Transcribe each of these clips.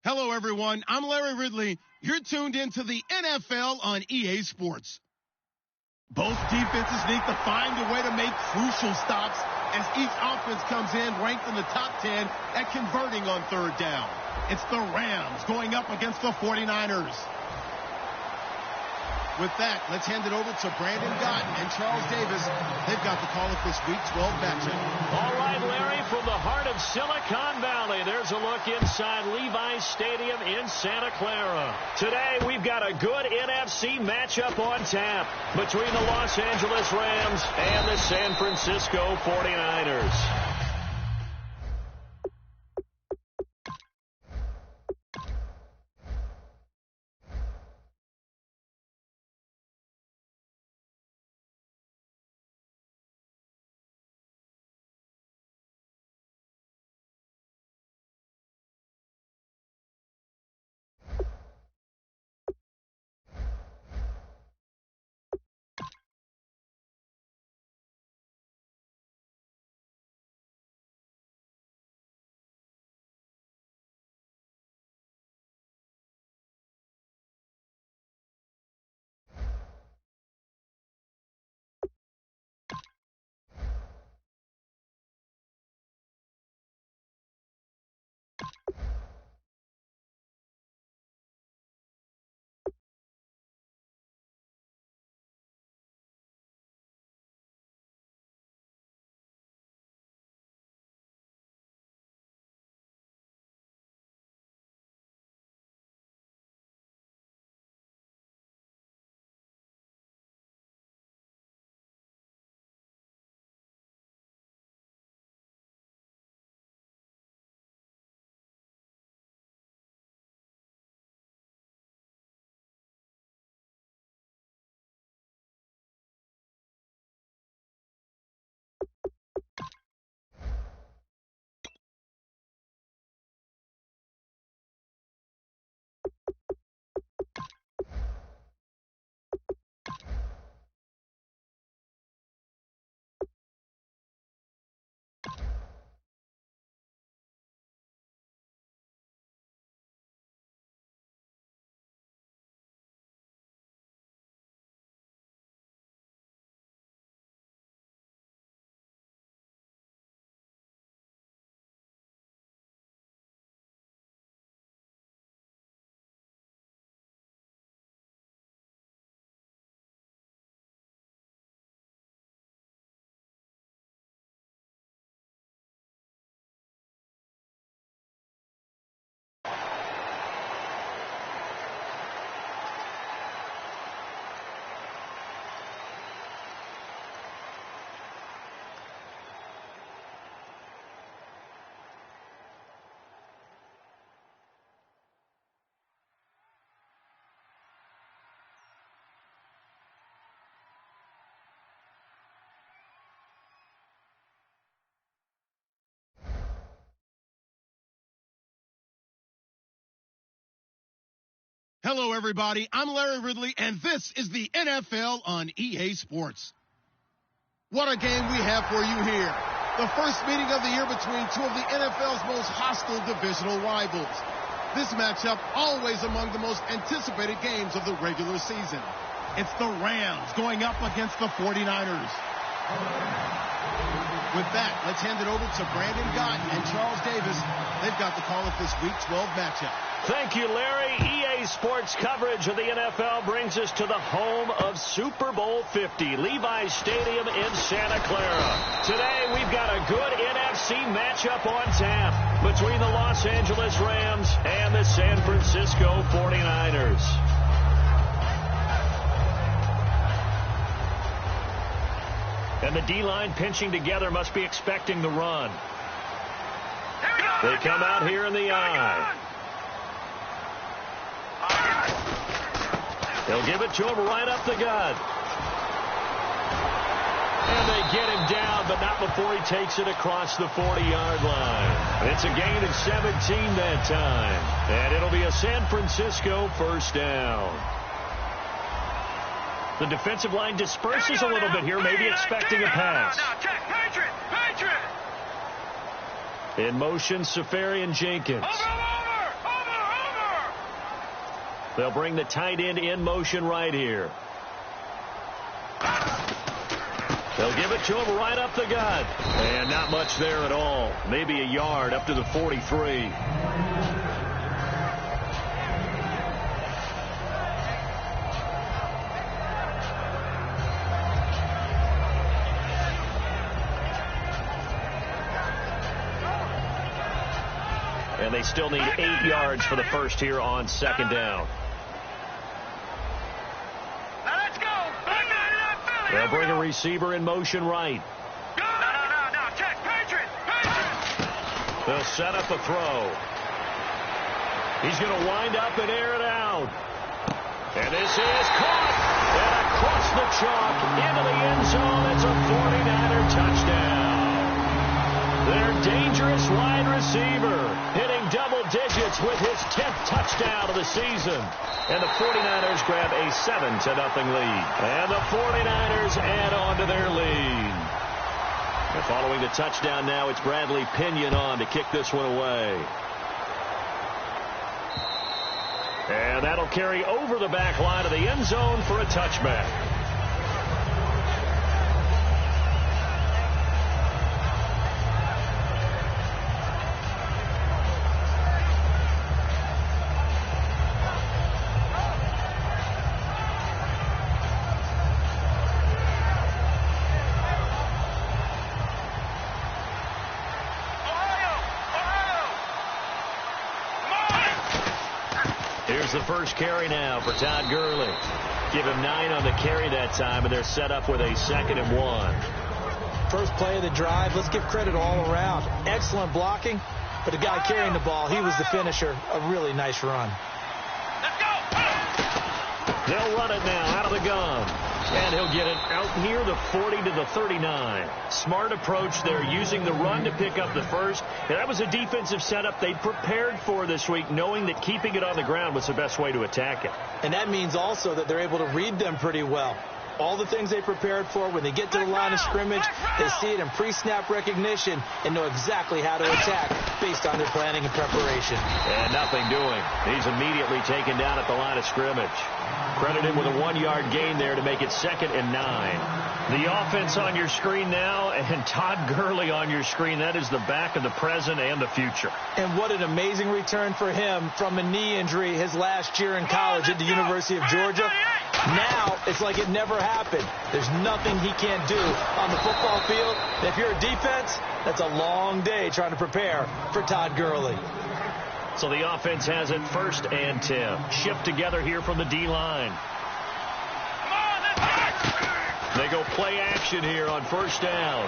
Hello, everyone. I'm Larry Ridley. You're tuned into the NFL on EA Sports. Both defenses need to find a way to make crucial stops as each offense comes in ranked in the top 10 at converting on third down. It's the Rams going up against the 49ers. With that, let's hand it over to Brandon Gott and Charles Davis. They've got the call of this Week 12 matchup. All right, Larry, from the heart of Silicon Valley, there's a look inside Levi's Stadium in Santa Clara. Today, we've got a good NFC matchup on tap between the Los Angeles Rams and the San Francisco 49ers. Hello, everybody. I'm Larry Ridley, and this is the NFL on EA Sports. What a game we have for you here. The first meeting of the year between two of the NFL's most hostile divisional rivals. This matchup always among the most anticipated games of the regular season. It's the Rams going up against the 49ers. With that, let's hand it over to Brandon Gott and Charles Davis. They've got the call of this Week 12 matchup. Thank you, Larry. EA Sports coverage of the NFL brings us to the home of Super Bowl 50, Levi's Stadium in Santa Clara. Today, we've got a good NFC matchup on tap between the Los Angeles Rams and the San Francisco 49ers. And the D-line pinching together must be expecting the run. They come out here in the eye. They'll give it to him right up the gut. And they get him down, but not before he takes it across the 40-yard line. It's a gain of 17 that time. And it'll be a San Francisco first down. The defensive line disperses a little bit here, maybe expecting a pass. In motion, Safarian Jenkins. They'll bring the tight end in motion right here. They'll give it to him right up the gut. And not much there at all. Maybe a yard up to the 43. And they still need 8 yards for the first here on second down. They'll bring a receiver in motion right. No. Check. Patriot. They'll set up a throw. He's going to wind up and air it out. And this is caught. And across the chalk into the end zone. It's a 49er touchdown. Their dangerous wide receiver hitting double digits with his 10th touchdown of the season. And the 49ers grab a 7-0 lead. And the 49ers add on to their lead. And following the touchdown now, it's Bradley Pinion on to kick this one away. And that'll carry over the back line of the end zone for a touchback. The first carry now for Todd Gurley. Give him 9 on the carry that time, and they're set up with a 2nd and 1. First play of the drive. Let's give credit all around. Excellent blocking, but the guy carrying the ball, he was the finisher. A really nice run. Let's go. They'll run it now out of the gun. And he'll get it out near the 40 to the 39. Smart approach there, using the run to pick up the first. And that was a defensive setup they prepared for this week, knowing that keeping it on the ground was the best way to attack it. And that means also that they're able to read them pretty well. All the things they prepared for, when they get to the line of scrimmage, they see it in pre-snap recognition and know exactly how to attack based on their planning and preparation. And nothing doing. He's immediately taken down at the line of scrimmage. Credit him with a 1-yard gain there to make it 2nd and 9. The offense on your screen now, and Todd Gurley on your screen. That is the back of the present and the future. And what an amazing return for him from a knee injury his last year in college at the University of Georgia. Now it's like it never happened. There's nothing he can't do on the football field. And if you're a defense, that's a long day trying to prepare for Todd Gurley. So the offense has it 1st and 10. Shift together here from the D-line. They go play action here on 1st down.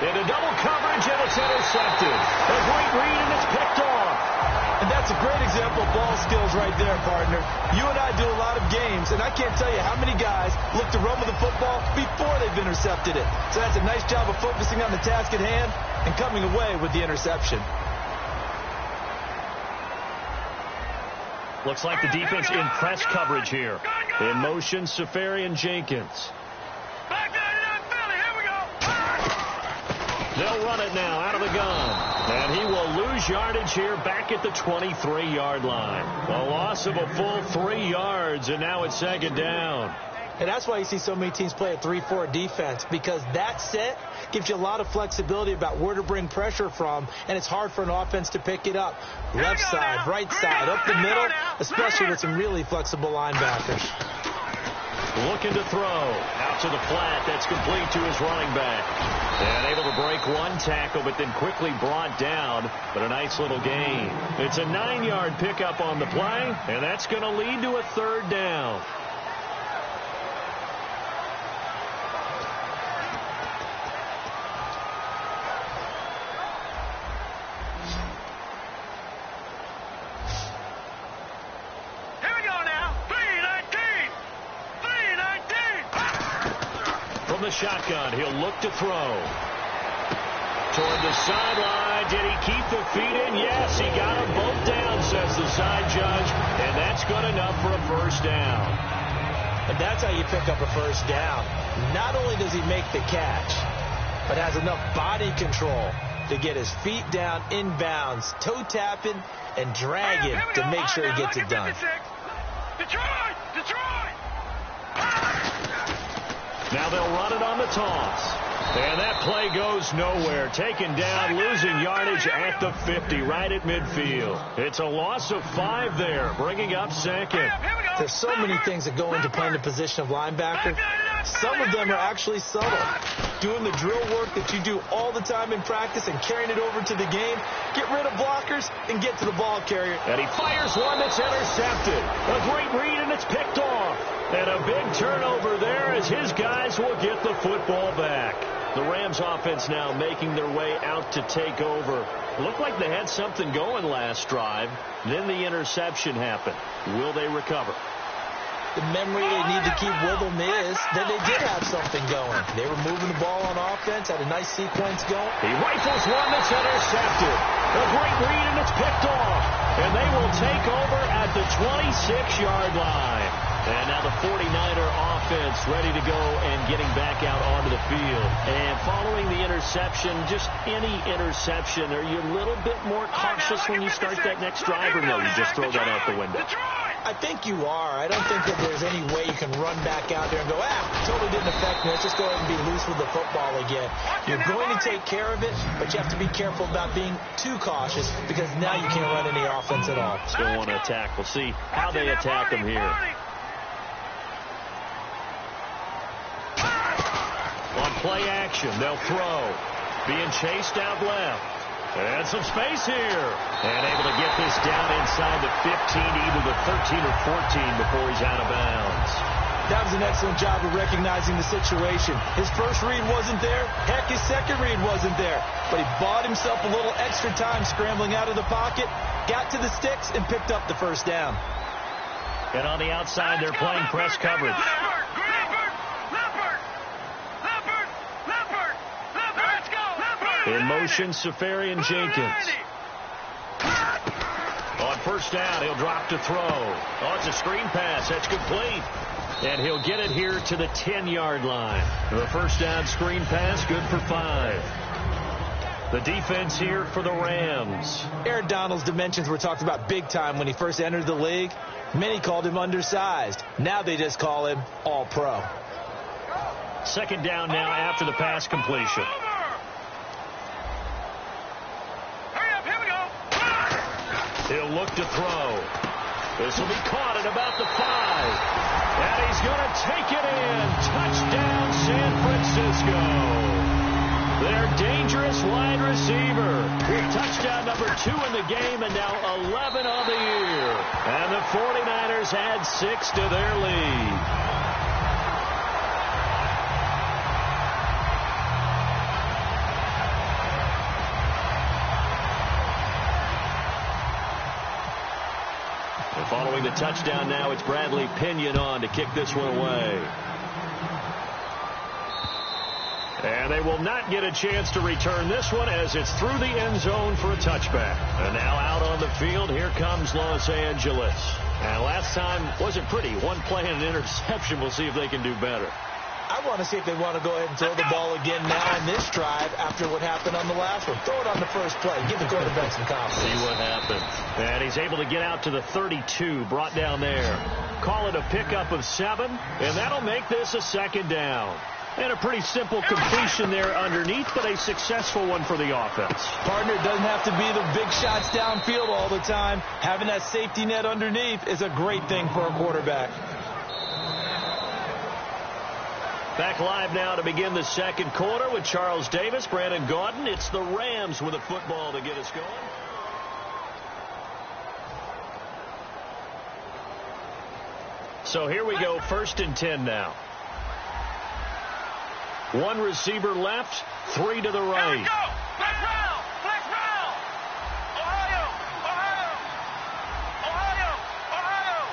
Into double coverage, and it's intercepted. A great read, and it's picked off. And that's a great example of ball skills right there, partner. You and I do a lot of games, and I can't tell you how many guys look to run with the football before they've intercepted it. So that's a nice job of focusing on the task at hand and coming away with the interception. Looks like the defense in press coverage here. In motion, Safarian Jenkins. They'll run it now out of the gun. And he will lose yardage here back at the 23-yard line. A loss of a full 3 yards, and now it's 2nd down. And that's why you see so many teams play a 3-4 defense, because that set gives you a lot of flexibility about where to bring pressure from, and it's hard for an offense to pick it up. Left side, right side, up the middle, especially with some really flexible linebackers. Looking to throw. Out to the flat. That's complete to his running back. And able to break 1 tackle, but then quickly brought down. But a nice little gain. It's a 9-yard pickup on the play, and that's going to lead to a 3rd down. The shotgun. He'll look to throw. Toward the sideline. Did he keep the feet in? Yes, he got them both down, says the side judge. And that's good enough for a 1st down. And that's how you pick up a 1st down. Not only does he make the catch, but has enough body control to get his feet down inbounds, toe tapping, and dragging to make sure he gets it done. Detroit! Detroit! Now they'll run it on the toss. And that play goes nowhere. Taken down, losing yardage at the 50, right at midfield. It's a loss of 5 there, bringing up second. There's so many things that go into playing the position of linebacker. Some of them are actually subtle. Doing the drill work that you do all the time in practice and carrying it over to the game. Get rid of blockers and get to the ball carrier. And he fires one that's intercepted. A great read, and it's picked off. And a big turnover there as his guys will get the football back. The Rams offense now making their way out to take over. Looked like they had something going last drive. Then the interception happened. Will they recover? The memory they need to keep with them is that they did have something going. They were moving the ball on offense, had a nice sequence going. He rifles one that's intercepted. A great read, and it's picked off. And they will take over at the 26-yard line. And now the 49er offense ready to go and getting back out onto the field. And following the interception, just any interception, are you a little bit more cautious when you start that next drive, or no, you just throw that out the window? I think you are. I don't think that there's any way you can run back out there and go, totally didn't affect me. Let's just go ahead and be loose with the football again. You're going to take care of it, but you have to be careful about being too cautious because now you can't run any offense at all. Still want to attack. We'll see how they attack them here. On play action, they'll throw. Being chased out left. And some space here. And able to get this down inside the 15, either the 13 or 14 before he's out of bounds. That was an excellent job of recognizing the situation. His first read wasn't there. Heck, his second read wasn't there. But he bought himself a little extra time scrambling out of the pocket, got to the sticks, and picked up the first down. And on the outside, they're playing press coverage. In motion, Safarian Jenkins. On first down, he'll drop to throw. Oh, it's a screen pass. That's complete. And he'll get it here to the 10-yard line. The first down screen pass, good for 5. The defense here for the Rams. Aaron Donald's dimensions were talked about big time when he first entered the league. Many called him undersized. Now they just call him all-pro. Second down now after the pass completion. He'll look to throw. This will be caught at about the 5. And he's going to take it in. Touchdown, San Francisco. Their dangerous wide receiver. Touchdown number 2 in the game, and now 11 on the year. And the 49ers add 6 to their lead. Following the touchdown now, it's Bradley Pinion on to kick this one away. And they will not get a chance to return this one as it's through the end zone for a touchback. And now out on the field, here comes Los Angeles. And last time wasn't pretty. One play and an interception. We'll see if they can do better. I want to see if they want to go ahead and throw the ball again now in this drive after what happened on the last one. Throw it on the first play. Give the quarterback some confidence. See what happens. And he's able to get out to the 32, brought down there. Call it a pickup of 7, and that'll make this a second down. And a pretty simple completion there underneath, but a successful one for the offense. Partner, it doesn't have to be the big shots downfield all the time. Having that safety net underneath is a great thing for a quarterback. Back live now to begin the second quarter with Charles Davis, Brandon Gaudin. It's the Rams with a football to get us going. So here we go, 1st and 10 now. 1 receiver left, 3 to the right. Here we go. Black round. Black round. Ohio. Ohio. Ohio. Ohio.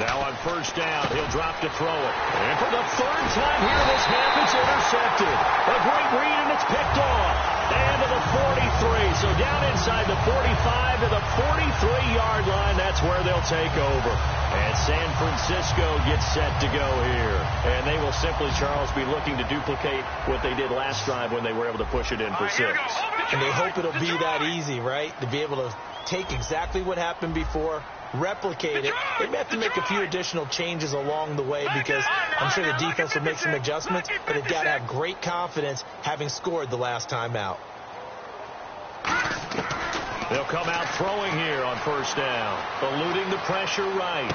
Now on first down, he'll drop to throw it. And for the 3rd time here this half, it's intercepted. A great read, and it's picked off. And to the 43. So down inside the 45 to the 43-yard line. That's where they'll take over. And San Francisco gets set to go here. And they will simply, Charles, be looking to duplicate what they did last drive when they were able to push it in for 6. And they hope it'll be that easy, right? To be able to take exactly what happened before, replicate it. They may have to make a few additional changes along the way because I'm sure the defense will make some adjustments, but they've got to have great confidence having scored the last time out. They'll come out throwing here on first down, eluding the pressure right.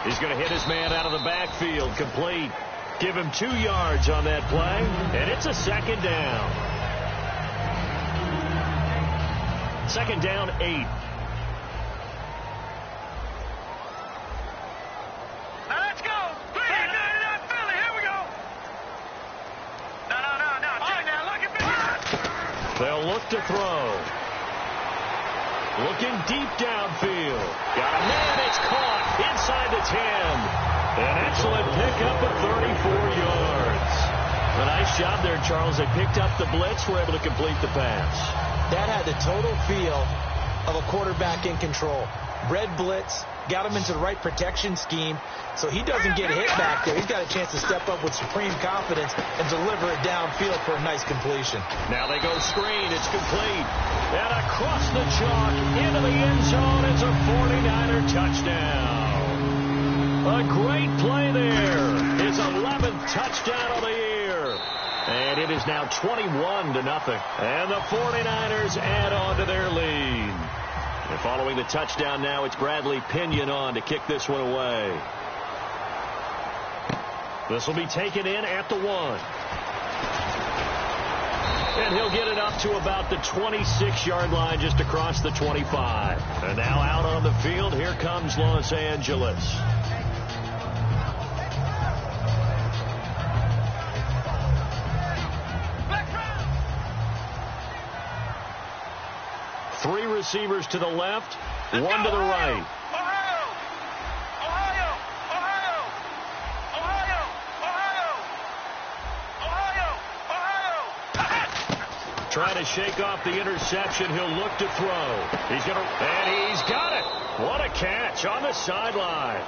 He's going to hit his man out of the backfield, complete. Give him 2 yards on that play, and it's a second down. Second down, 8. Now let's go. Here we go. No. Check now. Look at me. They'll look to throw. Looking deep downfield. Got a man. It's caught inside the 10. An excellent pickup of 34 yards. A nice job there, Charles. They picked up the blitz, were able to complete the pass. That had the total feel of a quarterback in control. Red blitz, got him into the right protection scheme, so he doesn't get hit back there. He's got a chance to step up with supreme confidence and deliver it downfield for a nice completion. Now they go screen. It's complete. And across the chalk into the end zone. It's a 49er touchdown. A great play there. His 11th touchdown of the year. And it is now 21-0. And the 49ers add on to their lead. And following the touchdown now, it's Bradley Pinion on to kick this one away. This will be taken in at the 1. And he'll get it up to about the 26-yard line just across the 25. And now out on the field, here comes Los Angeles. Three receivers to the left, one to the right. Trying to shake off the interception. He'll look to throw. He's got it. What a catch on the sideline.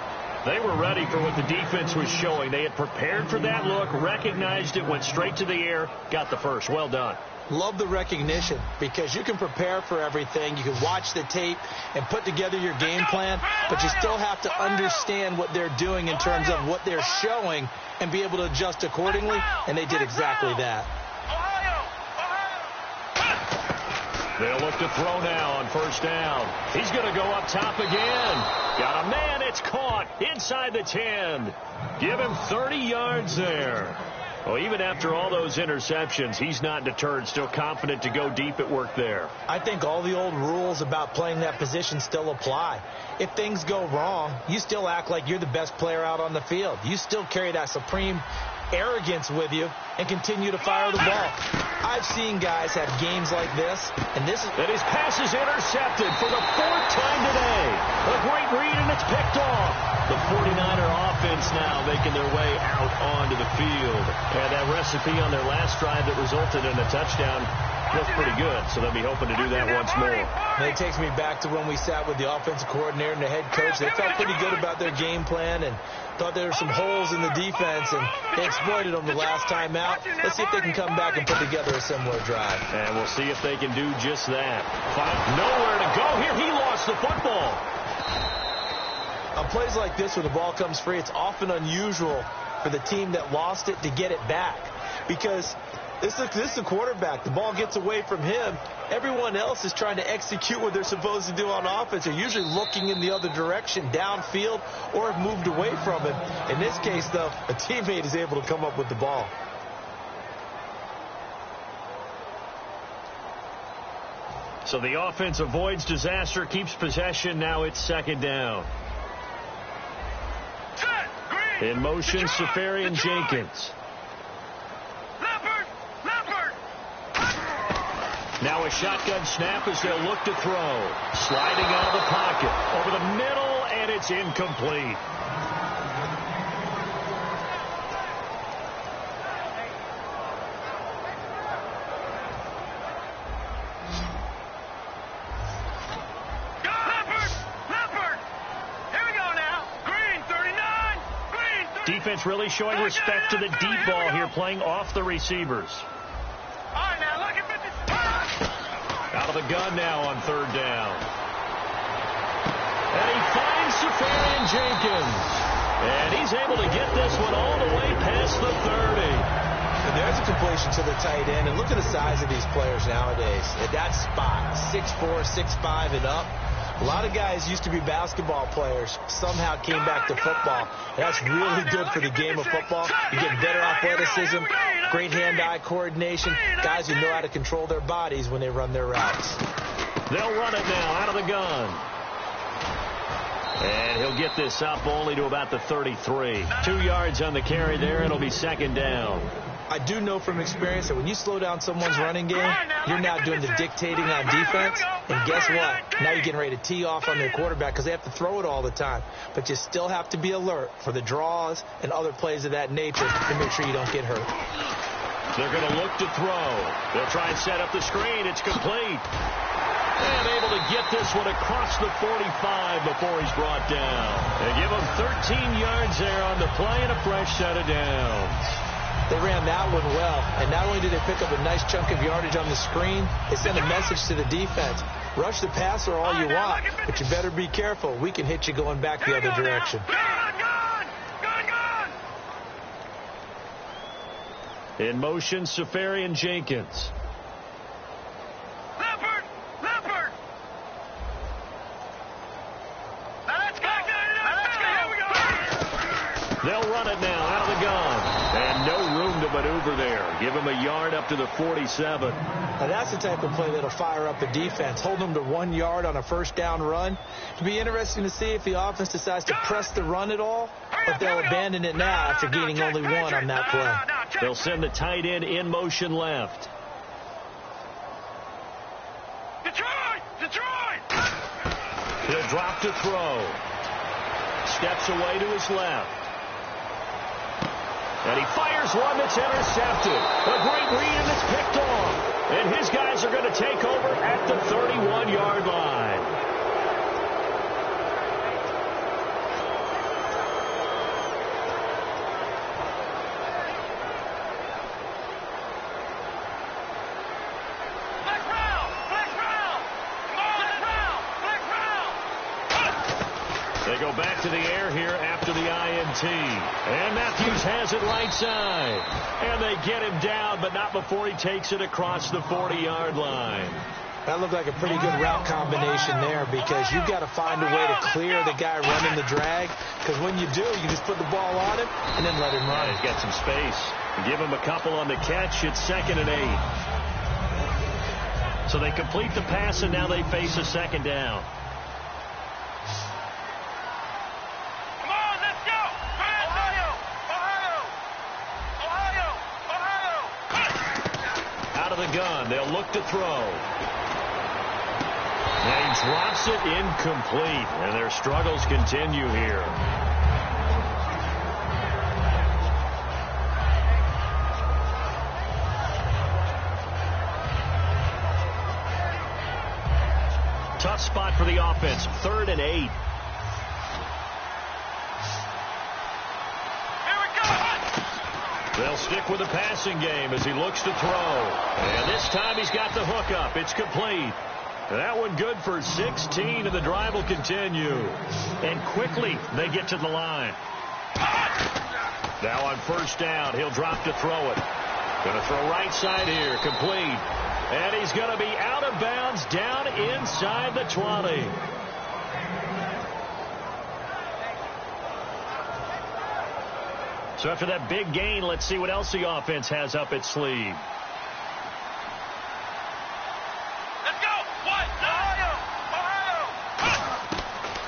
They were ready for what the defense was showing. They had prepared for that look, recognized it, went straight to the air, got the first. Well done. Love the recognition because you can prepare for everything. You can watch the tape and put together your game plan, but you still have to understand what they're doing in terms of what they're showing and be able to adjust accordingly, and they did exactly that. They'll look to throw now on first down. He's going to go up top again. Got a man. It's caught inside the 10. Give him 30 yards there. Well, even after all those interceptions, he's not deterred, still confident to go deep at work there. I think all the old rules about playing that position still apply. If things go wrong, you still act like you're the best player out on the field. You still carry that supreme arrogance with you and continue to fire the ball. I've seen guys have games like this, and his pass is intercepted for the 4th time today. A great read, and it's picked off. The 49er offense now making their way out onto the field. And that recipe on their last drive that resulted in a touchdown looks pretty good, so they'll be hoping to do that once more. And it takes me back to when we sat with the offensive coordinator and the head coach. They felt pretty good about their game plan and thought there were some holes in the defense, and they exploited them the last time out. Let's see if they can come back and put together a similar drive. And we'll see if they can do just that. Nowhere to go here. He lost the football. On plays like this where the ball comes free, it's often unusual for the team that lost it to get it back because this is the quarterback. The ball gets away from him. Everyone else is trying to execute what they're supposed to do on offense. They're usually looking in the other direction, downfield, or have moved away from him. In this case, though, a teammate is able to come up with the ball. So the offense avoids disaster, keeps possession. Now it's second down. In motion, Safarian Jenkins. Now a shotgun snap as they'll look to throw. Sliding out of the pocket. Over the middle, and it's incomplete. Defense really showing respect to the deep ball here, playing off the receivers. Out of the gun now on third down. And he finds Safarian Jenkins. And he's able to get this one all the way past the 30. And there's a completion to the tight end. And look at the size of these players nowadays. At that spot, 6'4", 6'5", and up. A lot of guys used to be basketball players, somehow came back to football. And that's really good for the game of football. You get better athleticism, great hand-eye coordination, guys who know how to control their bodies when they run their routes. They'll run it now out of the gun. And he'll get this up only to about the 33. 2 yards on the carry there. It'll be second down. I do know from experience that when you slow down someone's running game, you're now doing the dictating on defense. And guess what? Now you're getting ready to tee off on their quarterback because they have to throw it all the time. But you still have to be alert for the draws and other plays of that nature to make sure you don't get hurt. They're going to look to throw. They'll try and set up the screen. It's complete. And able to get this one across the 45 before he's brought down. They give him 13 yards there on the play and a fresh set of downs. They ran that one well, and not only did they pick up a nice chunk of yardage on the screen, they sent a message to the defense. Rush the passer all you want, but you better be careful. We can hit you going back the other direction. In motion, Safarian Jenkins. They'll run it now out of the gun. And no room to maneuver there. Give him a yard up to the 47. Now that's the type of play that'll fire up the defense. Hold them to 1 yard on a first down run. It'll be interesting to see if the offense decides to press the run at all, or if they'll abandon it now after gaining only 1 on that play. They'll send the tight end in motion left. Detroit! He'll drop to throw. Steps away to his left. And he fires one that's intercepted. A great read, and it's picked off. And his guys are going to take over at the 31-yard line. They go back to the air here after the INT. And Matthews has it right side. And they get him down, but not before he takes it across the 40-yard line. That looked like a pretty good route combination there because you've got to find a way to clear the guy running the drag. Because when you do, you just put the ball on him and then let him run. He's got some space. Give him a couple on the catch. It's 2nd and 8. So they complete the pass, and now they face a second down. Gun. They'll look to throw. And he drops it incomplete. And their struggles continue here. Tough spot for the offense. 3rd and 8. They'll stick with the passing game as he looks to throw. And this time he's got the hook up. It's complete. That one good for 16, and the drive will continue. And quickly they get to the line. Now on first down, he'll drop to throw it. Going to throw right side here, complete. And he's going to be out of bounds down inside the 20. So after that big gain, let's see what else the offense has up its sleeve. Let's go! Ohio!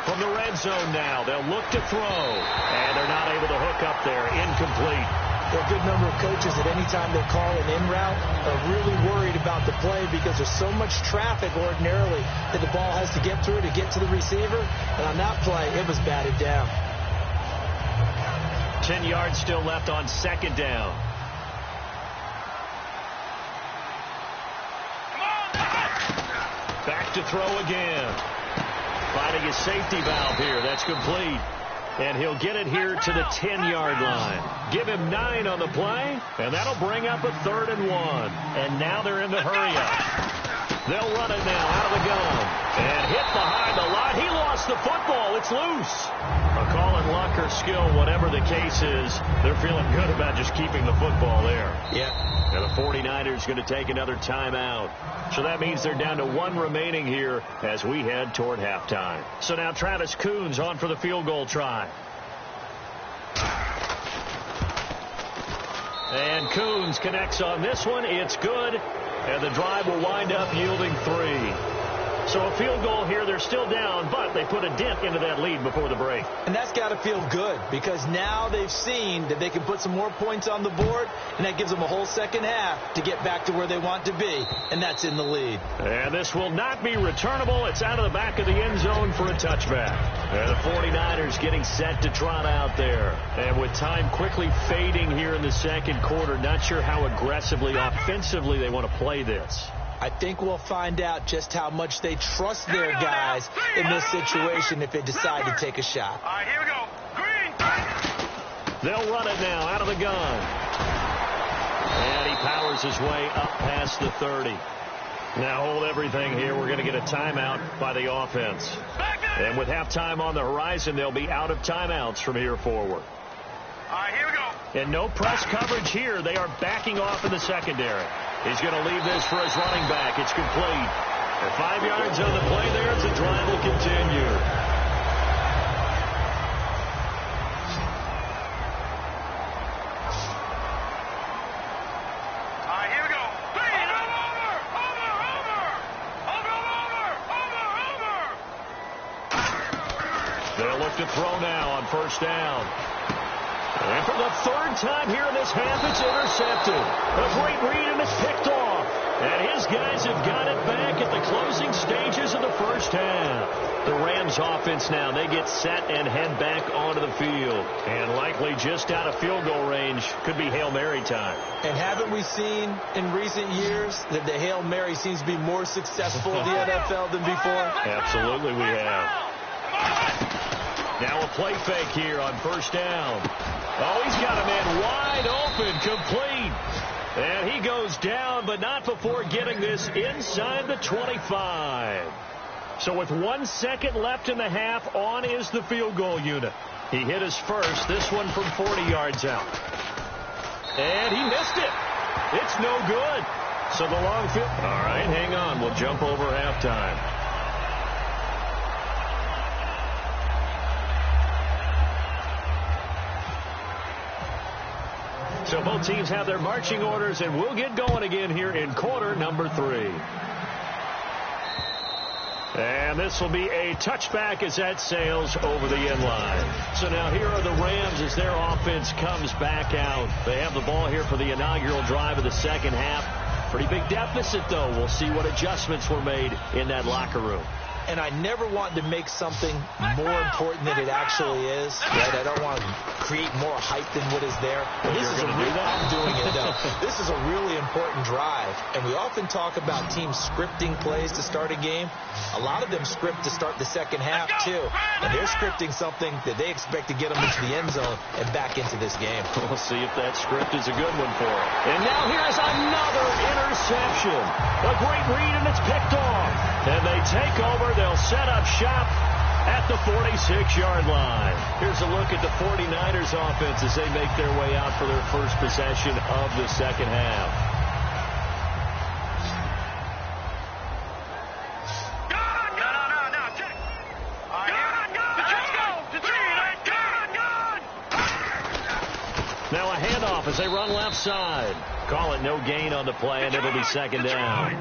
From the red zone now, they'll look to throw. And they're not able to hook up there. Incomplete. There are a good number of coaches that any time they call an in route are really worried about the play because there's so much traffic ordinarily that the ball has to get through to get to the receiver. And on that play, it was batted down. 10 yards still left on second down. Back to throw again. Finding his safety valve here. That's complete. And he'll get it here to the 10-yard line. Give him 9 on the play, and that'll bring up a 3rd and 1. And now they're in the hurry-up. They'll run it now out of the gun. And hit behind the line. He lost the football. it's loose. Call it luck or skill, whatever the case is, they're feeling good about just keeping the football there. Yeah. And the 49ers going to take another timeout. So that means they're down to 1 remaining here as we head toward halftime. So now Travis Coons on for the field goal try. And Coons connects on this one. It's good. And the drive will wind up yielding 3. So a field goal here. They're still down, but they put a dent into that lead before the break. And that's got to feel good because now they've seen that they can put some more points on the board, and that gives them a whole second half to get back to where they want to be, and that's in the lead. And this will not be returnable. It's out of the back of the end zone for a touchback. And the 49ers getting set to trot out there. And with time quickly fading here in the second quarter, not sure how aggressively, offensively they want to play this. I think we'll find out just how much they trust their guys in this situation if they decide to take a shot. All right, here we go. Green. They'll run it now out of the gun. And he powers his way up past the 30. Now hold everything here. We're going to get a timeout by the offense. And with halftime on the horizon, they'll be out of timeouts from here forward. All right, here we go. And no press coverage here. They are backing off in the secondary. He's going to leave this for his running back. It's complete. And 5 yards on the play there as the drive will continue. All right, here we go. Green. Over. They'll look to throw now on first down. And for the 3rd time here in this half, it's intercepted. A great read, and it's picked off. And his guys have got it back at the closing stages of the first half. The Rams offense now, they get set and head back onto the field. And likely just out of field goal range, could be Hail Mary time. And haven't we seen in recent years that the Hail Mary seems to be more successful in the NFL than before? Absolutely we have. Now a play fake here on first down. Oh, he's got a man wide open, complete. And he goes down, but not before getting this inside the 25. So with 1 second left in the half, on is the field goal unit. He hit his first, this one from 40 yards out. And he missed it. It's no good. So the long field. All right, hang on. We'll jump over halftime. So both teams have their marching orders, and we'll get going again here in quarter number 3. And this will be a touchback as that sails over the end line. So now here are the Rams as their offense comes back out. They have the ball here for the inaugural drive of the second half. Pretty big deficit, though. We'll see what adjustments were made in that locker room. And I never want to make something more important than it actually is. Right? I don't want to create more hype than what is there. But this is I'm doing it, though. This is a really important drive. And we often talk about teams scripting plays to start a game. A lot of them script to start the second half, too. And they're scripting something that they expect to get them into the end zone and back into this game. We'll see if that script is a good one for them. And now here's another interception. A great read, and it's picked off. And they take over. They'll set up shop at the 46-yard line. Here's a look at the 49ers offense as they make their way out for their first possession of the second half. Now a handoff as they run left side. Call it no gain on the play, and it'll be second down.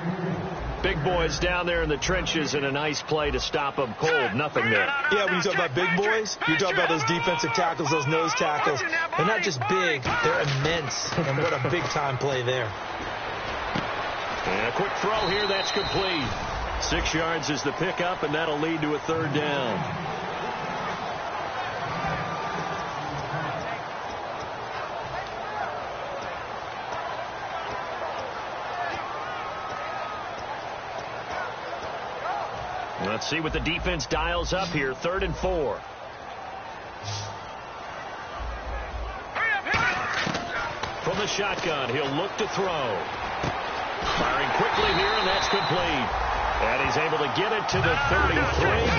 Big boys down there in the trenches, and a nice play to stop them cold. Nothing there. Yeah, when you talk about big boys, you talk about those defensive tackles, those nose tackles. They're not just big, they're immense. And what a big-time play there. And a quick throw here, that's complete. 6 yards is the pickup, and that'll lead to a third down. Let's see what the defense dials up here. 3rd and 4. From the shotgun, he'll look to throw. Firing quickly here, and that's complete. And he's able to get it to the 33.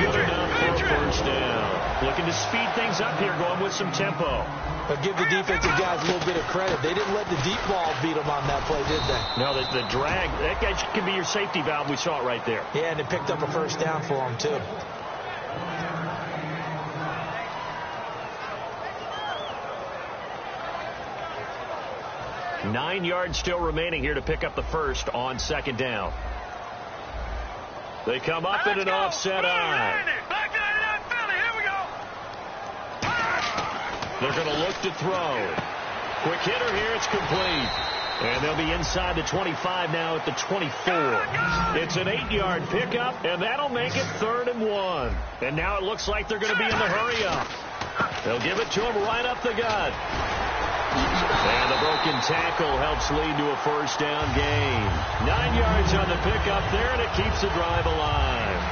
Good enough for a first down. Looking to speed things up here, going with some tempo. But give the defensive guys a little bit of credit. They didn't let the deep ball beat them on that play, did they? No, the drag, that guy can be your safety valve. We saw it right there. Yeah, and it picked up a first down for him, too. Nine yards still remaining here to pick up the first on second down. They come up in an offset eye. They're going to look to throw. Quick hitter here. It's complete. And they'll be inside the 25 now at the 24. It's an 8-yard pickup, and that'll make it 3rd and 1. And now it looks like they're going to be in the hurry-up. They'll give it to him right up the gut. And the broken tackle helps lead to a first down gain. 9 yards on the pickup there, and it keeps the drive alive.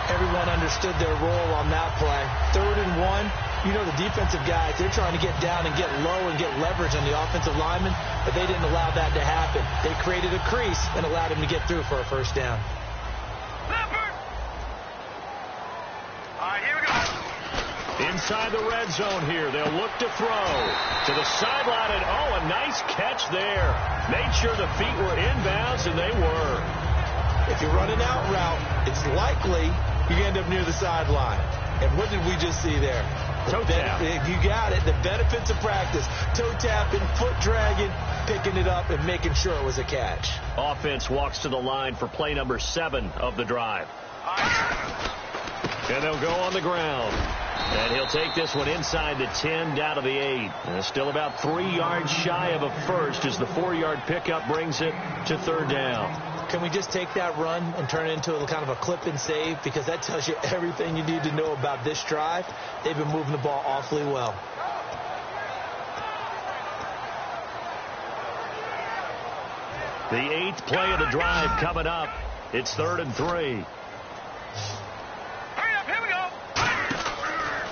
Everyone understood their role on that play. 3rd and 1. You know the defensive guys, they're trying to get down and get low and get leverage on the offensive lineman, but they didn't allow that to happen. They created a crease and allowed him to get through for a first down. All right, here we go. Inside the red zone here. They'll look to throw to the sideline, and a nice catch there. Made sure the feet were inbounds, and they were. If you run an out route, it's likely you end up near the sideline. And what did we just see there? Toe tap. You got it. The benefits of practice. Toe tapping, foot dragging, picking it up, and making sure it was a catch. Offense walks to the line for play number 7 of the drive. And they'll go on the ground. And he'll take this one inside the 10, down to the 8. And still about 3 yards shy of a first as the 4-yard pickup brings it to 3rd down. Can we just take that run and turn it into a kind of a clip and save? Because that tells you everything you need to know about this drive. They've been moving the ball awfully well. The 8th play of the drive coming up. It's 3rd and 3. Hurry up, here we go.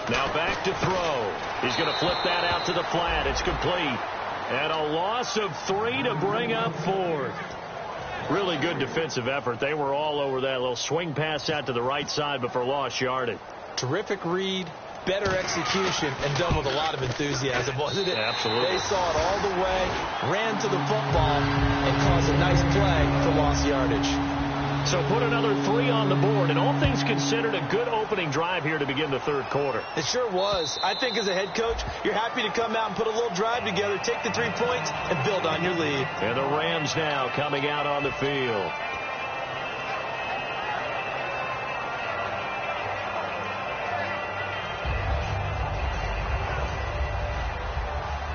Now back to throw. He's going to flip that out to the flat. It's complete. And a loss of 3 to bring up 4th. Really good defensive effort. They were all over that little swing pass out to the right side, but for lost yardage. Terrific read, better execution, and done with a lot of enthusiasm, wasn't it? Absolutely. They saw it all the way, ran to the football, and caused a nice play for lost yardage. So put another 3 on the board, and all things considered, a good opening drive here to begin the 3rd quarter. It sure was. I think as a head coach, you're happy to come out and put a little drive together, take the 3 points, and build on your lead. And the Rams now coming out on the field.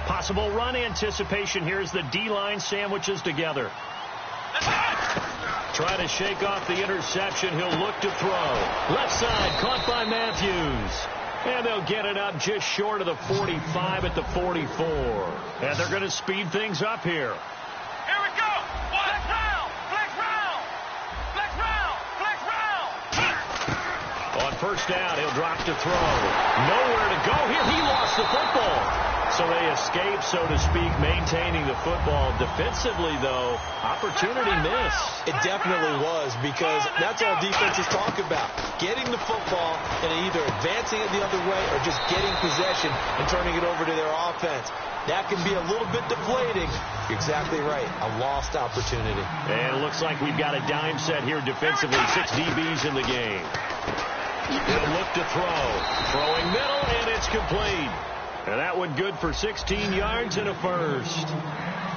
Possible run anticipation. Here's the D-line sandwiches together. Try to shake off the interception. He'll look to throw. Left side, caught by Matthews. And they'll get it up just short of the 45 at the 44. And they're going to speed things up here. Here we go. Flex round. Flex round. Flex round. Flex round. On first down, he'll drop to throw. Nowhere to go here. He lost the football. So they escape, so to speak, maintaining the football. Defensively, though, opportunity missed. It definitely was, because that's all defenses talk about. Getting the football and either advancing it the other way or just getting possession and turning it over to their offense. That can be a little bit deflating. You're exactly right. A lost opportunity. And it looks like we've got a dime set here defensively. 6 DBs in the game. He'll look to throw. Throwing middle, and it's complete. And that one good for 16 yards and a first.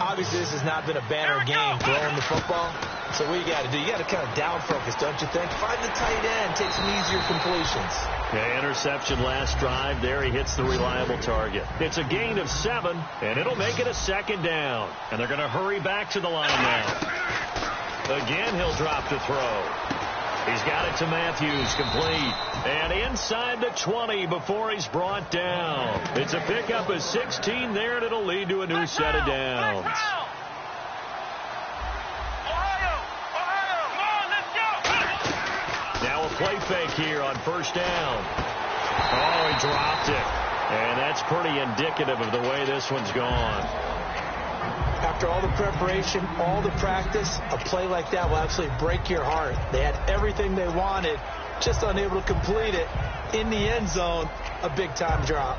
Obviously, this has not been a banner game throwing the football. So what you got to do, you got to kind of down focus, don't you think? Find the tight end, take some easier completions. Yeah, interception last drive. There he hits the reliable target. It's a gain of 7, and it'll make it a 2nd down. And they're going to hurry back to the line now. Again, he'll drop to throw. He's got it to Matthews, complete. And inside the 20 before he's brought down. It's a pickup of 16 there, and it'll lead to a new set of downs. Now a play fake here on first down. Oh, he dropped it. And that's pretty indicative of the way this one's gone. After all the preparation, all the practice, a play like that will absolutely break your heart. They had everything they wanted, just unable to complete it. In the end zone, a big-time drop.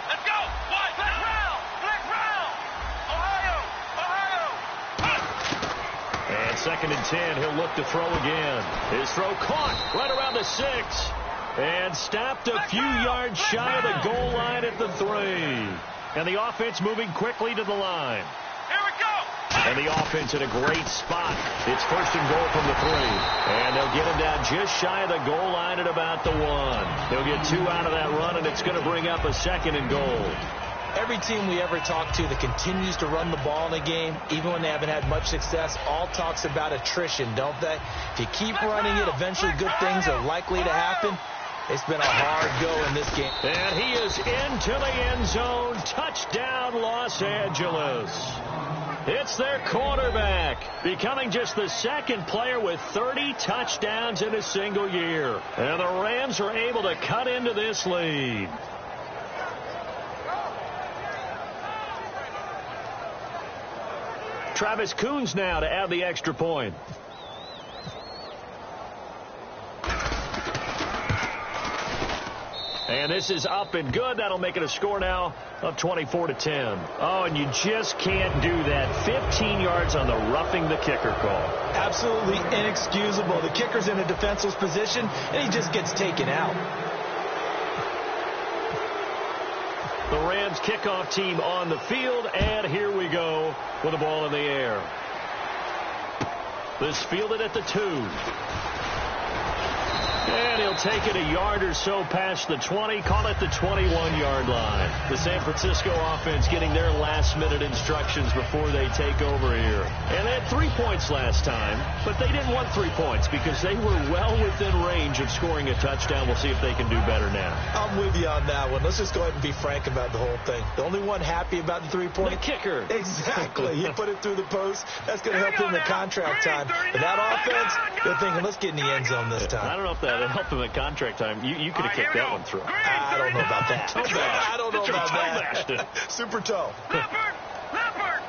Let's go. What? Flex round. Flex round. Ohio. And 2nd and 10, he'll look to throw again. His throw caught right around the 6. And stopped a few yards shy of the goal line at the 3. And the offense moving quickly to the line. Here we go. And the offense in a great spot. It's 1st and goal from the 3. And they'll get him down just shy of the goal line at about the 1. They'll get 2 out of that run, and it's going to bring up a 2nd and goal. Every team we ever talk to that continues to run the ball in a game, even when they haven't had much success, all talks about attrition, don't they? If you keep running it, eventually good things are likely to happen. It's been a hard go in this game. And he is into the end zone. Touchdown, Los Angeles. It's their quarterback, becoming just the 2nd player with 30 touchdowns in a single year. And the Rams are able to cut into this lead. Travis Coons now to add the extra point. And this is up and good. That'll make it a score now of 24-10. Oh, and you just can't do that. 15 yards on the roughing the kicker call. Absolutely inexcusable. The kicker's in a defenseless position, and he just gets taken out. The Rams kickoff team on the field, and here we go with the ball in the air. This fielded at the 2. And he'll take it a yard or so past the 20, call it the 21-yard line. The San Francisco offense getting their last-minute instructions before they take over here. And they had 3 points last time, but they didn't want 3 points because they were well within range of scoring a touchdown. We'll see if they can do better now. I'm with you on that one. Let's just go ahead and be frank about the whole thing. The only one happy about the 3-point. The kicker. Exactly. He put it through the post. That's going to help him in contract time. But that offense, they're thinking, let's get in the end zone this time. I don't know if that helped him at contract time. You could have kicked that one through. I don't know about that. I don't know about that. Super toe. Leopard.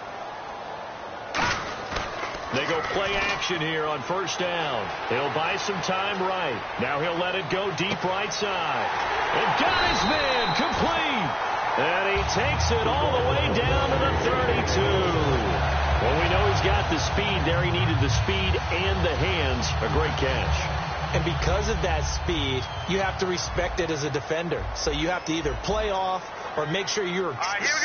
They go play action here on 1st down. He'll buy some time right. Now he'll let it go deep right side. And got his man complete. And he takes it all the way down to the 32. Well, we know he's got the speed there. He needed the speed and the hands. A great catch. And because of that speed, you have to respect it as a defender. So you have to either play off or make sure you're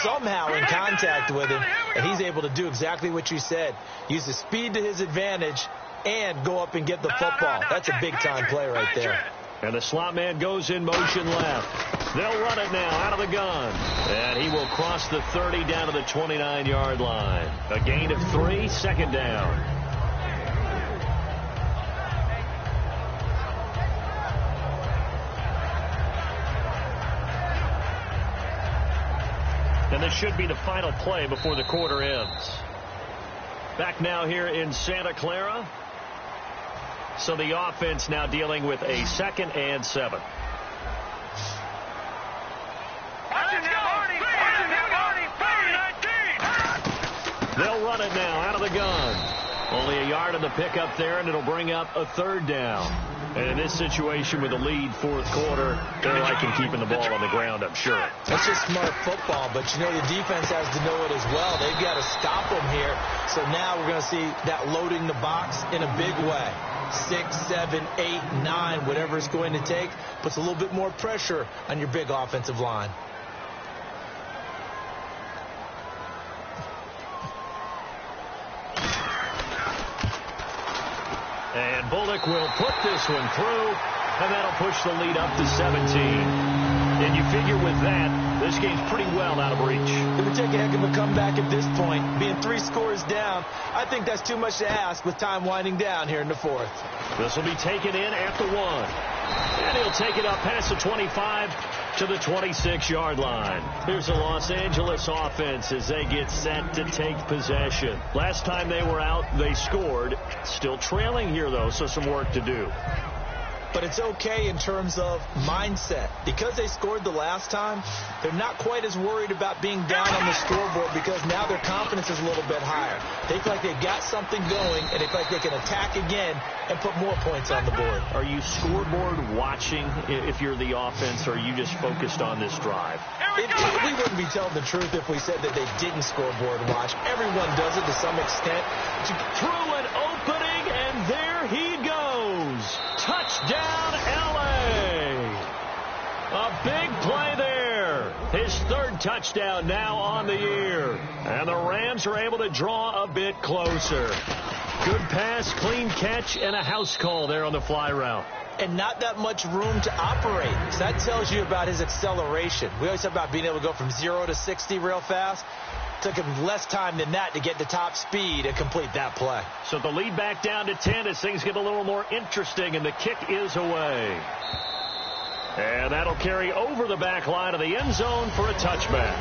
somehow in contact with him. And he's able to do exactly what you said. Use the speed to his advantage and go up and get the football. That's a big-time play right there. And the slot man goes in motion left. They'll run it now out of the gun. And he will cross the 30 down to the 29-yard line. A gain of 3, 2nd down. And this should be the final play before the quarter ends. Back now here in Santa Clara. So the offense now dealing with a 2nd and 7. They'll run it now out of the gun. Only a yard on the pickup there, and it'll bring up a 3rd down. And in this situation with a lead 4th quarter, they're liking keeping the ball on the ground, I'm sure. That's just smart football, but you know the defense has to know it as well. They've got to stop them here. So now we're going to see that loading the box in a big way. 6, 7, 8, 9, whatever it's going to take, puts a little bit more pressure on your big offensive line. And Bullock will put this one through, and that'll push the lead up to 17. And you figure with that, this game's pretty well out of reach. It would take a heck of a comeback at this point. Being 3 scores down, I think that's too much to ask with time winding down here in the 4th. This will be taken in at the 1. And he'll take it up past the 25 to the 26-yard line. Here's the Los Angeles offense as they get set to take possession. Last time they were out, they scored. Still trailing here, though, so some work to do. but it's okay in terms of mindset. Because they scored the last time, they're not quite as worried about being down on the scoreboard because now their confidence is a little bit higher. They feel like they've got something going, and they feel like they can attack again and put more points on the board. Are you scoreboard watching if you're the offense, or are you just focused on this drive? We wouldn't be telling the truth if we said that they didn't scoreboard watch. Everyone does it to some extent. Through an opening, and there he goes. Touchdown, L.A. A big play there. His third touchdown now on the year. And the Rams are able to draw a bit closer. Good pass, clean catch, and a house call there on the fly route. And not that much room to operate. So that tells you about his acceleration. We always talk about being able to go from 0 to 60 real fast. Took him less time than that to get to top speed and complete that play. So the lead back down to 10 as things get a little more interesting, and the kick is away. And that'll carry over the back line of the end zone for a touchback.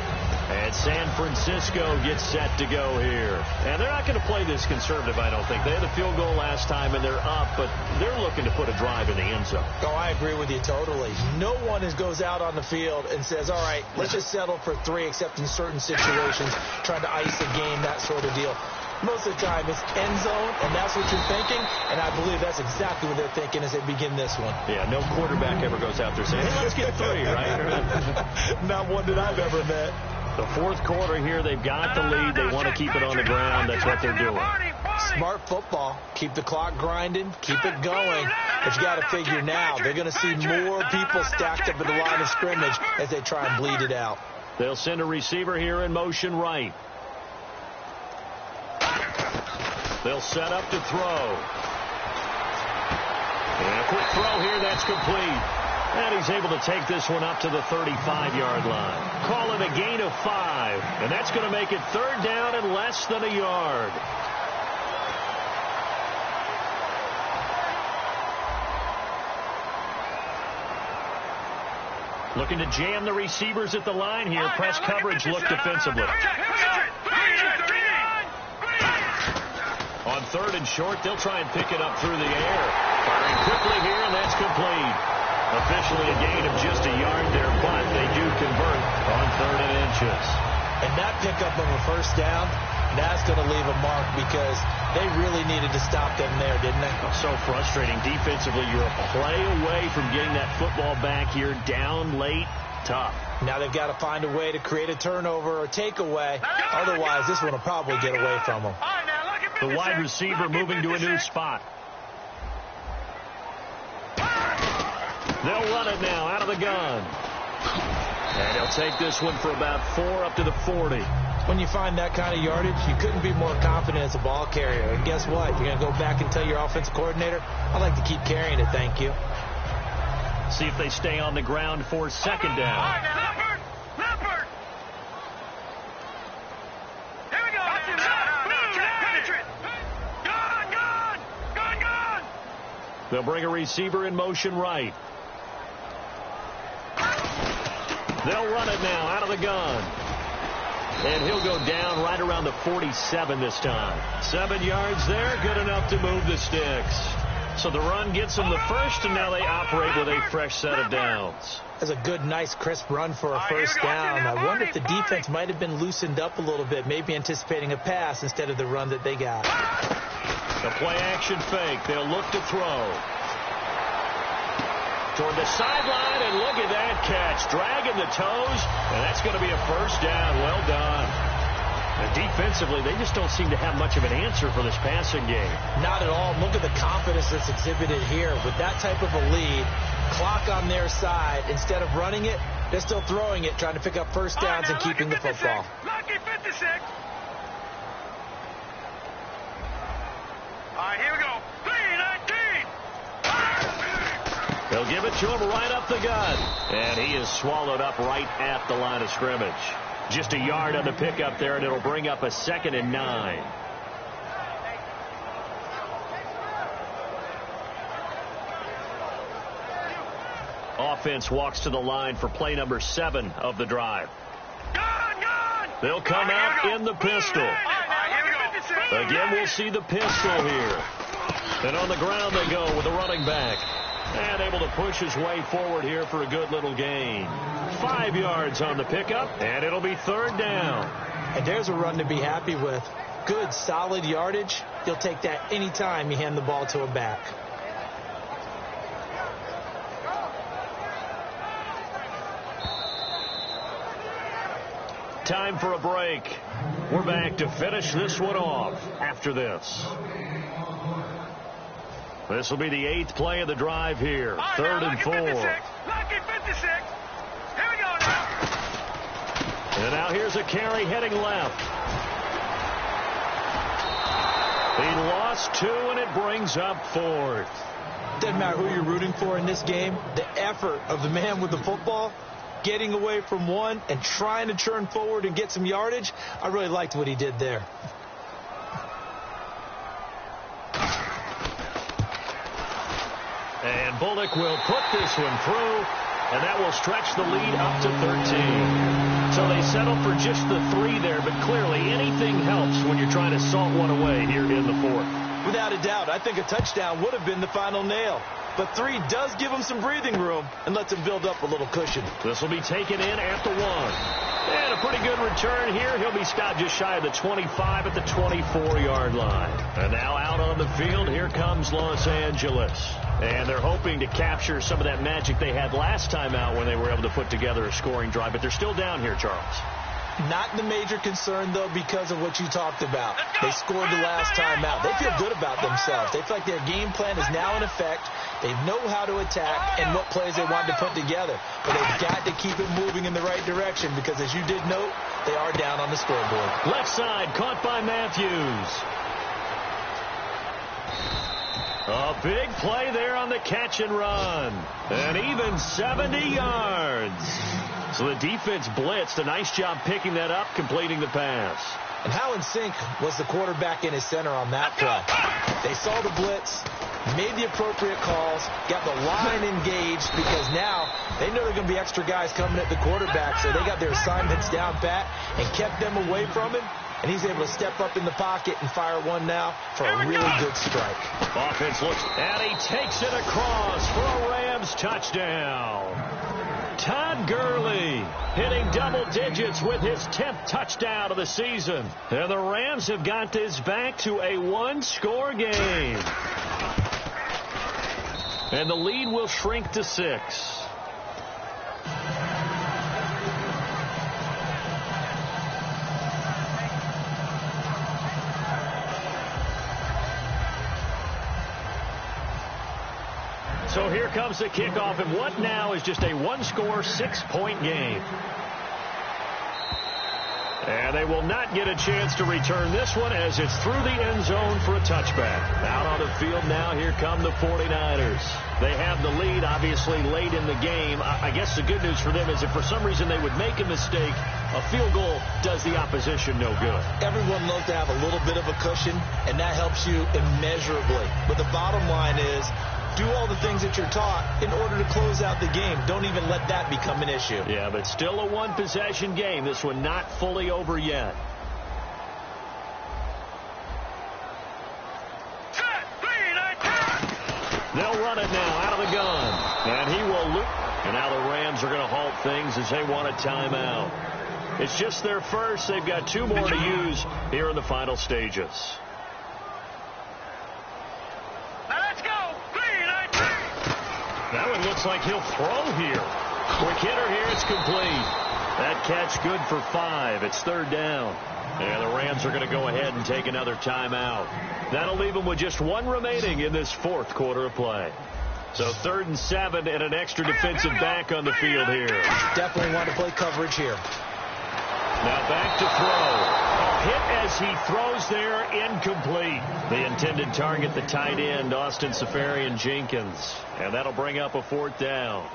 And San Francisco gets set to go here. And they're not going to play this conservative, I don't think. They had a field goal last time, and they're up, but they're looking to put a drive in the end zone. Oh, I agree with you totally. No one goes out on the field and says, all right, let's just settle for 3, except in certain situations, trying to ice a game, that sort of deal. Most of the time, it's end zone, and that's what you're thinking, and I believe that's exactly what they're thinking as they begin this one. Yeah, no quarterback ever goes out there saying, hey, let's get 3, right? Not one that I've ever met. The fourth quarter here, they've got the lead. They want to keep it on the ground. That's what they're doing. Smart football. Keep the clock grinding. Keep it going. But you got to figure now, they're going to see more people stacked up at the line of scrimmage as they try and bleed it out. They'll send a receiver here in motion right. They'll set up to throw. And a quick throw here, that's complete. And he's able to take this one up to the 35-yard line. Call it a gain of 5. And that's going to make it 3rd down and less than a yard. Looking to jam the receivers at the line here. Press coverage look defensively. On 3rd and short, they'll try and pick it up through the air. Firing quickly here, and that's complete. Officially a gain of just a yard there, but they do convert on 3rd and inches. And that pickup of a first down, that's going to leave a mark because they really needed to stop them there, didn't they? So frustrating. Defensively, you're a play away from getting that football back here down late. Tough. Now they've got to find a way to create a turnover or takeaway. Otherwise, this one will probably get away from them. The wide receiver moving to a new spot. They'll run it now out of the gun. And they'll take this one for about 4 up to the 40. When you find that kind of yardage, you couldn't be more confident as a ball carrier. And guess what? You're going to go back and tell your offensive coordinator, I'd like to keep carrying it, thank you. See if they stay on the ground for 2nd down. Leopard! Here we go. Gone! They'll bring a receiver in motion right. They'll run it now out of the gun. And he'll go down right around the 47 this time. 7 yards there, good enough to move the sticks. So the run gets them the first, and now they operate with a fresh set of downs. That's a good, nice, crisp run for a first down. I wonder if the defense might have been loosened up a little bit, maybe anticipating a pass instead of the run that they got. The play-action fake. They'll look to throw. Toward the sideline, and look at that catch. Dragging the toes, and that's going to be a first down. Well done. And defensively, they just don't seem to have much of an answer for this passing game. Not at all. Look at the confidence that's exhibited here. With that type of a lead, clock on their side, instead of running it, they're still throwing it, trying to pick up first downs and keeping the football. Lucky 56. All right, here we go. 3-19. They'll give it to him right up the gut. And he is swallowed up right at the line of scrimmage. Just a yard on the pickup there, and it'll bring up a 2nd and 9. Offense walks to the line for play number 7 of the drive. They'll come out in the pistol. Again, we'll see the pistol here. And on the ground they go with the running back. And able to push his way forward here for a good little gain. 5 yards on the pickup, and it'll be 3rd down. And there's a run to be happy with. Good, solid yardage. You'll take that anytime you hand the ball to a back. Time for a break. We're back to finish this one off after this. This will be the 8th play of the drive here. 3rd and 4. 56. Lucky 56. Here we go now. And now here's a carry heading left. He lost 2, and it brings up 4th. Doesn't matter who you're rooting for in this game. The effort of the man with the football, getting away from one and trying to churn forward and get some yardage, I really liked what he did there. And Bullock will put this one through, and that will stretch the lead up to 13. So they settle for just the 3 there, but clearly anything helps when you're trying to salt one away here in the 4th. Without a doubt, I think a touchdown would have been the final nail. But 3 does give him some breathing room and lets him build up a little cushion. This will be taken in at the 1. And a pretty good return here. He'll be stopped just shy of the 25 at the 24-yard line. And now out on the field, here comes Los Angeles. And they're hoping to capture some of that magic they had last time out when they were able to put together a scoring drive. But they're still down here, Charles. Not the major concern, though, because of what you talked about. They scored the last time out. They feel good about themselves. They feel like their game plan is now in effect. They know how to attack and what plays they want to put together. But they've got to keep it moving in the right direction because, as you did note, they are down on the scoreboard. Left side, caught by Matthews. A big play there on the catch and run. And even 70 yards. So the defense blitzed. A nice job picking that up, completing the pass. And how in sync was the quarterback in his center on that play? They saw the blitz, made the appropriate calls, got the line engaged because now they know there are going to be extra guys coming at the quarterback, so they got their assignments down pat and kept them away from him. And he's able to step up in the pocket and fire one now for a really good strike. Offense looks, and he takes it across for a Rams touchdown. Todd Gurley hitting double digits with his 10th touchdown of the season. And the Rams have got this back to a 1-score game. And the lead will shrink to 6. So here comes the kickoff, and what now is just a 1-score, 6-point game. And they will not get a chance to return this one as it's through the end zone for a touchback. Out on the field now, here come the 49ers. They have the lead, obviously, late in the game. I guess the good news for them is if for some reason they would make a mistake, a field goal does the opposition no good. Everyone loves to have a little bit of a cushion, and that helps you immeasurably. But the bottom line is, do all the things that you're taught in order to close out the game. Don't even let that become an issue. Yeah, but still a one-possession game. This one not fully over yet. They'll run it now out of the gun. And he will loop. And now the Rams are going to halt things as they want a timeout. It's just their first. They've got 2 more to use here in the final stages. That one looks like he'll throw here. Quick hitter here. It's complete. That catch good for 5. It's 3rd down. And the Rams are going to go ahead and take another timeout. That'll leave them with just 1 remaining in this 4th quarter of play. So 3rd and 7 and an extra defensive back on the field here. Definitely want to play coverage here. Now back to throw. A hit as he throws there, incomplete. The intended target, the tight end, Austin Seferian-Jenkins. And that'll bring up a 4th down.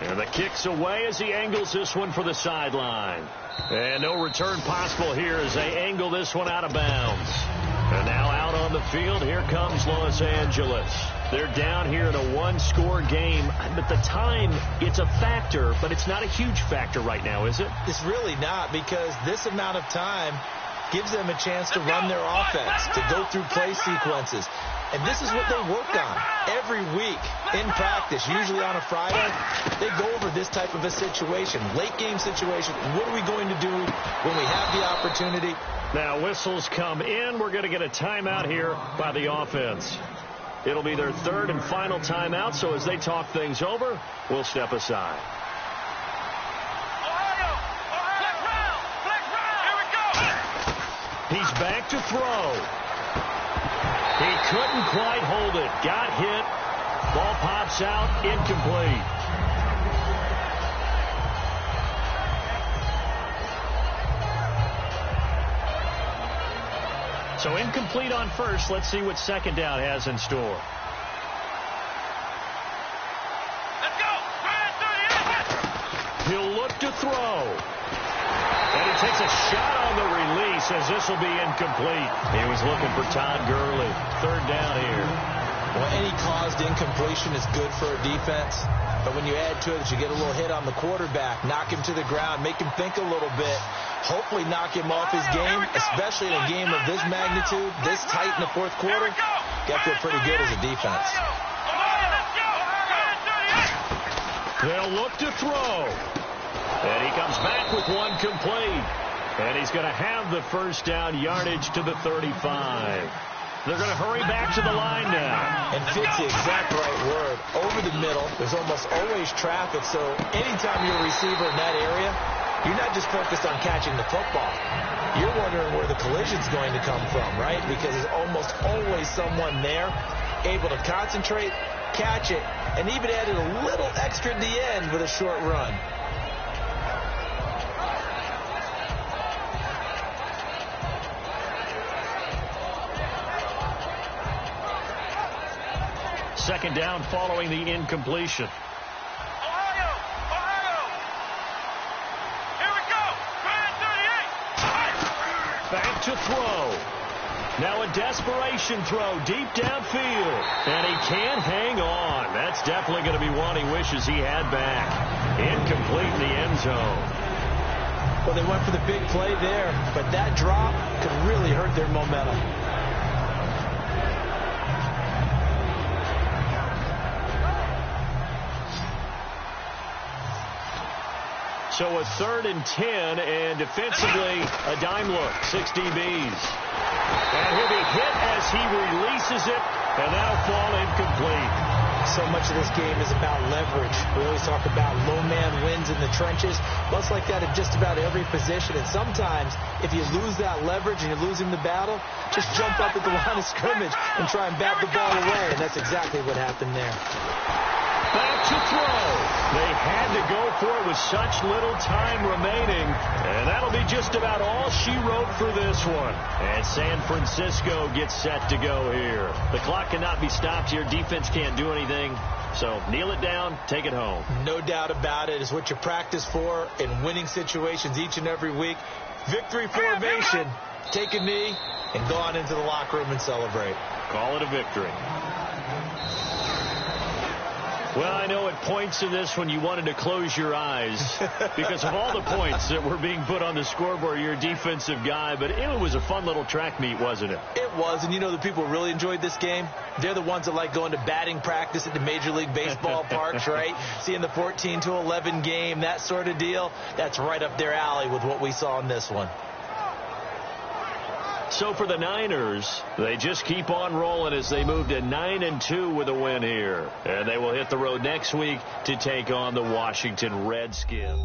And the kick's away as he angles this one for the sideline. And no return possible here as they angle this one out of bounds. And now out on the field, here comes Los Angeles. They're down here in a one-score game. But the time, it's a factor, but it's not a huge factor right now, is it? It's really not, because this amount of time gives them a chance to run their offense, to go through play sequences. And this is what they work on every week in practice, usually on a Friday. They go over this type of a situation, late-game situation. What are we going to do when we have the opportunity? Now, whistles come in. We're going to get a timeout here by the offense. It'll be their third and final timeout, so as they talk things over, we'll step aside. He's back to throw. He couldn't quite hold it. Got hit. Ball pops out. Incomplete. So incomplete on first. Let's see what second down has in store. Let's go. He'll look to throw. And he takes a shot on the release as this will be incomplete. He was looking for Todd Gurley. Third down here. Well, any caused incompletion is good for a defense. But when you add to it that you get a little hit on the quarterback, knock him to the ground, make him think a little bit, hopefully knock him off his game, especially in a game of this magnitude, this tight in the fourth quarter, got to feel pretty good as a defense. They'll look to throw. And he comes back with one complete. And he's going to have the first down yardage to the 35. They're going to hurry back to the line now. And fits the exact right word. Over the middle, there's almost always traffic. So anytime you're a receiver in that area, you're not just focused on catching the football. You're wondering where the collision's going to come from, right? Because there's almost always someone there able to concentrate, catch it, and even added a little extra at the end with a short run. Second down following the incompletion. Ohio! Here we go! 38! Back to throw. Now a desperation throw deep downfield. And he can't hang on. That's definitely going to be one he wishes he had back. Incomplete in the end zone. Well, they went for the big play there, but that drop could really hurt their momentum. So a 3rd and 10, and defensively, a dime look, 6 DBs. And he'll be hit as he releases it, and that'll fall incomplete. So much of this game is about leverage. We always talk about low man wins in the trenches. Well, it's like that at just about every position. And sometimes, if you lose that leverage and you're losing the battle, just jump up at the line of scrimmage and try and bat the ball away. And that's exactly what happened there. Back to throw. They had to go for it with such little time remaining. And that'll be just about all she wrote for this one. And San Francisco gets set to go here. The clock cannot be stopped here. Defense can't do anything. So kneel it down, take it home. No doubt about it. It's what you practice for in winning situations each and every week. Victory formation. Take a knee and go on into the locker room and celebrate. Call it a victory. Well, I know at points in this when you wanted to close your eyes because of all the points that were being put on the scoreboard. You're a defensive guy, but it was a fun little track meet, wasn't it? It was, and you know the people who really enjoyed this game? They're the ones that like going to batting practice at the Major League Baseball parks, right? Seeing the 14-11 game, that sort of deal. That's right up their alley with what we saw in this one. So for the Niners, they just keep on rolling as they move to 9-2 with a win here. And they will hit the road next week to take on the Washington Redskins.